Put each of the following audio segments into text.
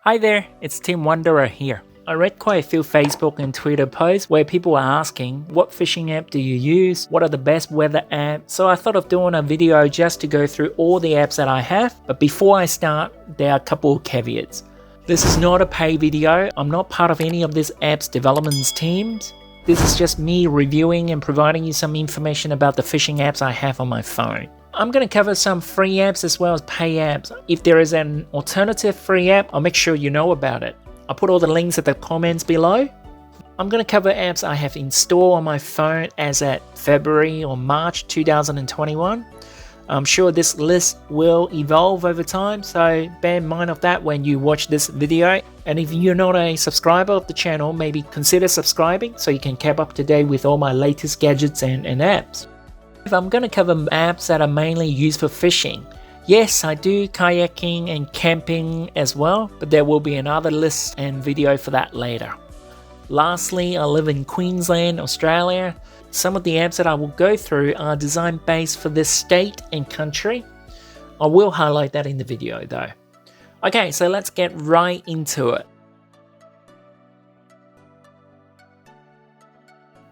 Hi there, it's TimWanderer here. I read quite a few Facebook and Twitter posts where people are asking, what fishing app do you use? What are the best weather apps? So I thought of doing a video just to go through all the apps that I have. But before I start, there are a couple of caveats. This is not a paid video. I'm not part of any of this app's development teams. This is just me reviewing and providing you some information about the fishing apps I have on my phone. I'm going to cover some free apps as well as pay apps. If there is an alternative free app, I'll make sure you know about it. I'll put all the links at the comments below. I'm going to cover apps I have installed on my phone as at February or March 2021. I'm sure this list will evolve over time, so bear in mind of that when you watch this video. And if you're not a subscriber of the channel, maybe consider subscribing so you can keep up to date with all my latest gadgets and apps. I'm going to cover apps that are mainly used for fishing. Yes, I do kayaking and camping as well, but there will be another list and video for that later. Lastly, I live in Queensland, Australia. Some of the apps that I will go through are designed based for this state and country. I will highlight that in the video though. Okay, so let's get right into it.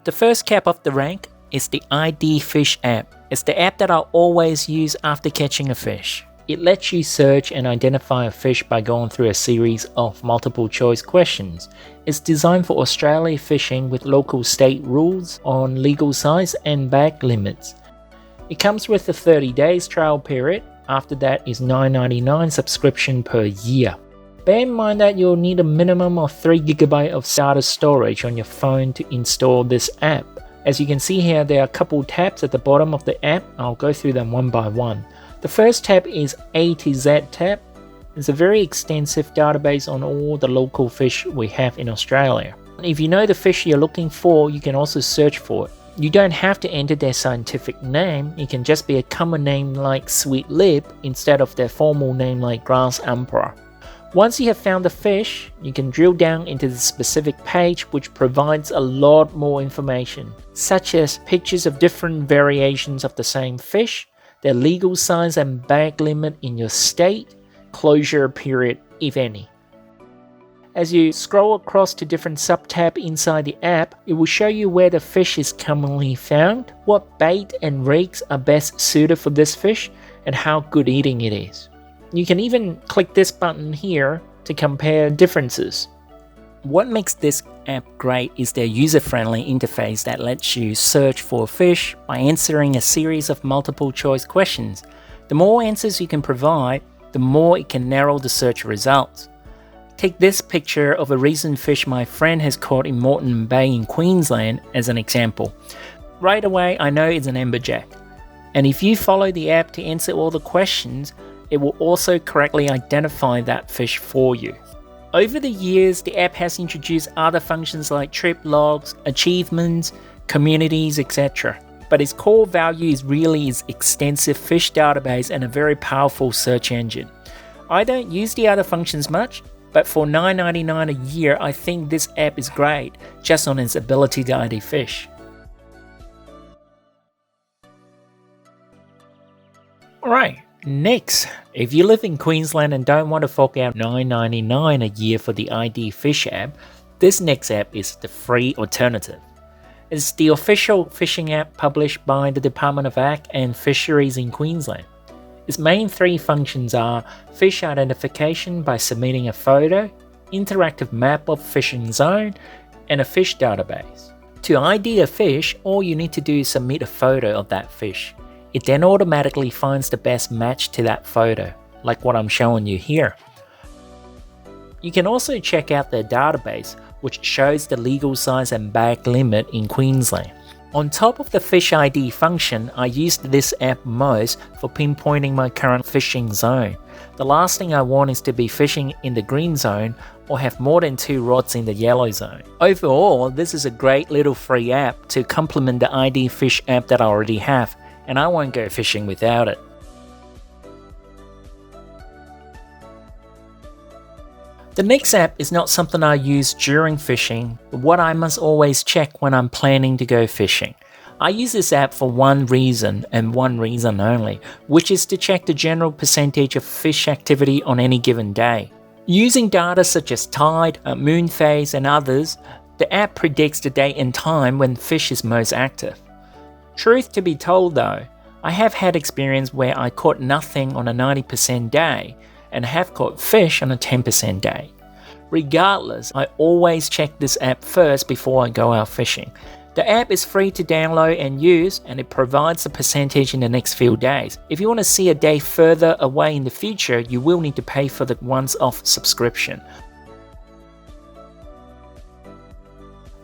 The first cap off the rank is the idFish app. It's the app that I always use after catching a fish. It lets you search and identify a fish by going through a series of multiple choice questions. It's designed for Australia fishing with local state rules on legal size and bag limits. It comes with a 30 days trial period. After that is $9.99 subscription per year. Bear in mind that you'll need a minimum of 3 GB of data storage on your phone to install this app. As you can see here, there are a couple tabs at the bottom of the app. I'll go through them one by one. The first tab is A to Z tab. It's a very extensive database on all the local fish we have in Australia. If you know the fish you're looking for, you can also search for it. You don't have to enter their scientific name. It can just be a common name like sweet lip instead of their formal name like grass emperor. Once you have found the fish, you can drill down into the specific page, which provides a lot more information, such as pictures of different variations of the same fish, their legal size and bag limit in your state, closure period, if any. As you scroll across to different sub-tabs inside the app, it will show you where the fish is commonly found, what bait and rigs are best suited for this fish, and how good eating it is. You can even click this button here to compare differences. What makes this app great is their user-friendly interface that lets you search for a fish by answering a series of multiple choice questions. The more answers you can provide, the more it can narrow the search results. Take this picture of a recent fish my friend has caught in Moreton Bay in Queensland as an example. Right away I know it's an amberjack. And if you follow the app to answer all the questions, it will also correctly identify that fish for you. Over the years, the app has introduced other functions like trip logs, achievements, communities, etc. But its core value is really its extensive fish database and a very powerful search engine. I don't use the other functions much, but for $9.99 a year, I think this app is great just on its ability to ID fish. Alright. Next, if you live in Queensland and don't want to fork out $9.99 a year for the idFish app, this next app is the free alternative. It's the official fishing app published by the Department of Ag and Fisheries in Queensland. Its main three functions are fish identification by submitting a photo, interactive map of fishing zone, and a fish database. To ID a fish, all you need to do is submit a photo of that fish. It then automatically finds the best match to that photo, like what I'm showing you here. You can also check out their database, which shows the legal size and bag limit in Queensland. On top of the fish ID function, I used this app most for pinpointing my current fishing zone. The last thing I want is to be fishing in the green zone or have more than 2 rods in the yellow zone. Overall, this is a great little free app to complement the idFish app that I already have, and I won't go fishing without it. The next app is not something I use during fishing, but what I must always check when I'm planning to go fishing. I use this app for one reason and one reason only, which is to check the general percentage of fish activity on any given day. Using data such as tide, moon phase and others, the app predicts the date and time when fish is most active. Truth to be told though, I have had experience where I caught nothing on a 90% day and have caught fish on a 10% day. Regardless, I always check this app first before I go out fishing. The app is free to download and use, and it provides a percentage in the next few days. If you want to see a day further away in the future, you will need to pay for the once-off subscription.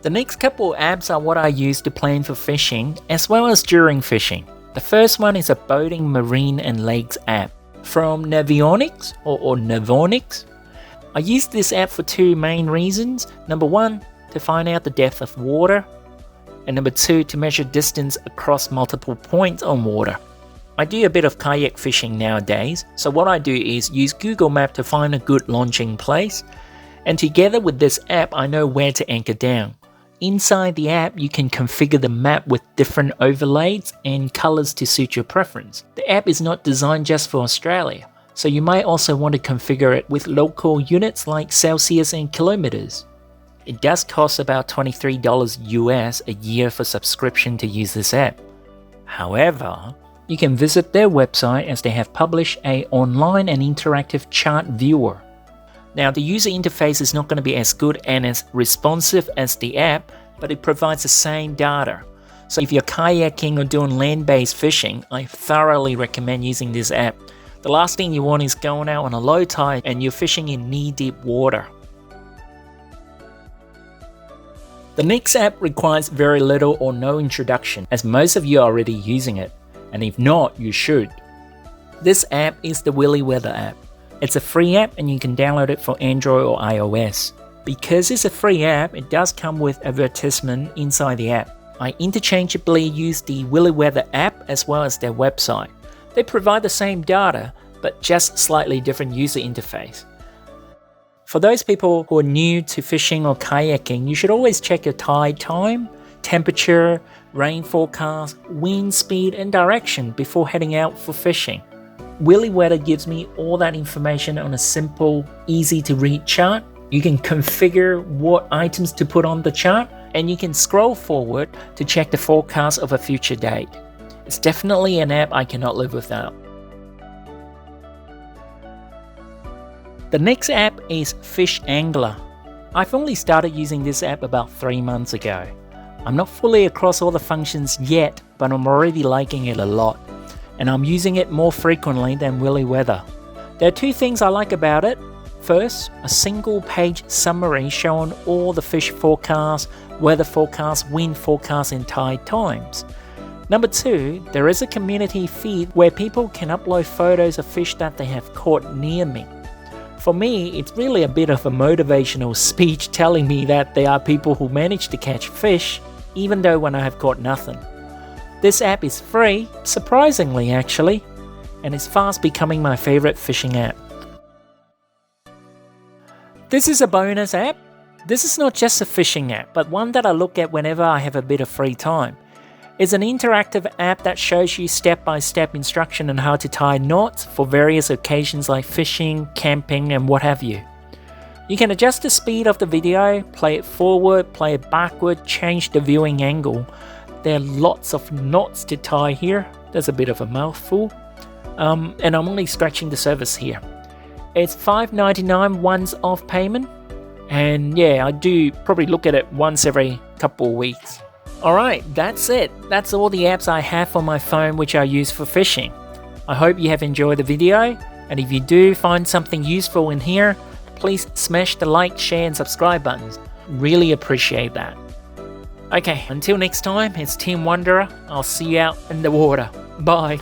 The next couple of apps are what I use to plan for fishing as well as during fishing. The first one is a boating, marine and lakes app from Navionics or Navionics. I use this app for two main reasons. Number one, to find out the depth of water, and number two, to measure distance across multiple points on water. I do a bit of kayak fishing nowadays, so what I do is use Google Maps to find a good launching place, and together with this app I know where to anchor down. Inside the app you can configure the map with different overlays and colors to suit your preference. The app is not designed just for Australia, so you might also want to configure it with local units like Celsius and kilometers. It does cost about $23 US a year for subscription to use this app. However, you can visit their website as they have published an online and interactive chart viewer. Now the user interface is not going to be as good and as responsive as the app, but it provides the same data. So if you're kayaking or doing land-based fishing, I thoroughly recommend using this app. The last thing you want is going out on a low tide and you're fishing in knee-deep water. The next app requires very little or no introduction, as most of you are already using it, and if not, you should. This app is the Willy Weather app. It's a free app and you can download it for Android or iOS. Because it's a free app, it does come with advertisement inside the app. I interchangeably use the Willy Weather app as well as their website. They provide the same data, but just slightly different user interface. For those people who are new to fishing or kayaking, you should always check your tide time, temperature, rain forecast, wind speed and direction before heading out for fishing. Willy Weather gives me all that information on a simple, easy to read chart. You can configure what items to put on the chart, and you can scroll forward to check the forecast of a future date. It's definitely an app I cannot live without. The next app is Fish Angler. I've only started using this app about 3 months ago. I'm not fully across all the functions yet, but I'm already liking it a lot, and I'm using it more frequently than Willy Weather. There are two things I like about it. First, a single page summary showing all the fish forecasts, weather forecasts, wind forecasts and tide times. Number two, there is a community feed where people can upload photos of fish that they have caught near me. For me, it's really a bit of a motivational speech telling me that there are people who manage to catch fish, even though when I have caught nothing. This app is free, surprisingly actually, and is fast becoming my favorite fishing app. This is a bonus app. This is not just a fishing app, but one that I look at whenever I have a bit of free time. It's an interactive app that shows you step-by-step instruction on how to tie knots for various occasions like fishing, camping, and what have you. You can adjust the speed of the video, play it forward, play it backward, change the viewing angle. There are lots of knots to tie here. That's a bit of a mouthful. And I'm only scratching the surface here. It's $5.99 once-off payment. And yeah, I do probably look at it once every couple of weeks. Alright, that's it. That's all the apps I have on my phone which I use for fishing. I hope you have enjoyed the video, and if you do find something useful in here, please smash the like, share and subscribe buttons. Really appreciate that. Okay, until next time, it's TimWanderer. I'll see you out in the water. Bye.